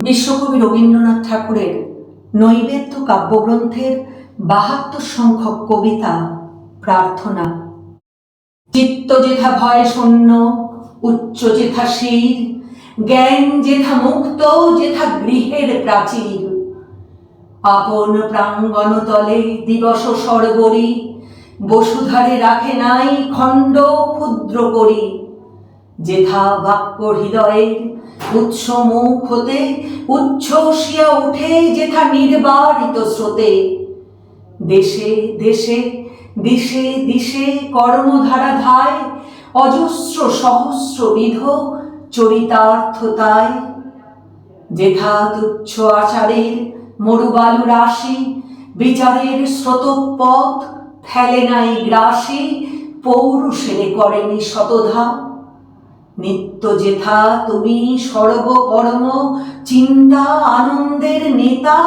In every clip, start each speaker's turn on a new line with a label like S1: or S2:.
S1: বিশ্বকবি রবীন্দ্রনাথ ঠাকুরের নৈবেদ্য কাব্যগ্রন্থের ৭২ সংখ্যক কবিতা প্রার্থনা। চিত্ত যেথা ভয় শূন্য, উচ্চ যেথা শির, জ্ঞান যেথা মুক্ত, যেথা গৃহের প্রাচীর। আপন প্রাঙ্গণ তলে দিবস সরবরি, বসুধারে রাখে নাই খণ্ড ক্ষুদ্র করি। যেথা বাক্য হৃদয়ের উৎস মুখ হতে উচ্ছ্বসিয়া উঠে, যেথা নির্বারিত স্রোতে। দেশে দেশে দিশে দিশে কর্মধারা ধায়, অজস্র সহস্রবিধ চরিতার্থতায়। যেথা তুচ্ছ আচারের মরুবালু রাশি, বিচারের স্রোতপথ ফেলে নাই গ্রাসী, পৌরুষের করেনি শতধা। নিত্য যেথা তুমি সর্বকর্ম চিন্তা আনন্দের নেতা,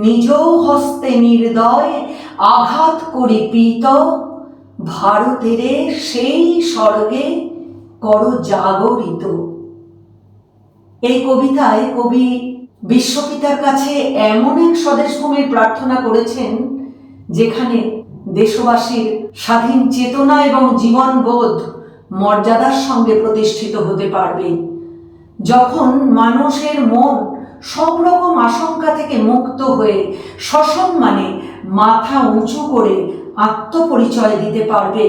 S1: নিজ হস্তে নির্দয় আঘাত করি পীত। ভারতের সেই স্বর্গে কর জাগরিত। এই কবিতায় কবি বিশ্বপিতার কাছে এমন এক স্বদেশ ভূমির প্রার্থনা করেছেন, যেখানে দেশবাসীর স্বাধীন চেতনা এবং জীবনবোধ মর্যাদার সঙ্গে প্রতিষ্ঠিত হতে পারবে। যখন মানুষের মন সব রকম আশঙ্কা থেকে মুক্ত হয়ে সসম্মানে মাথা উঁচু করে আত্মপরিচয় দিতে পারবে,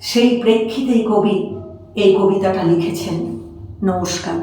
S1: সেই প্রেক্ষিতেই কবি এই কবিতাটা লিখেছেন। নমস্কার।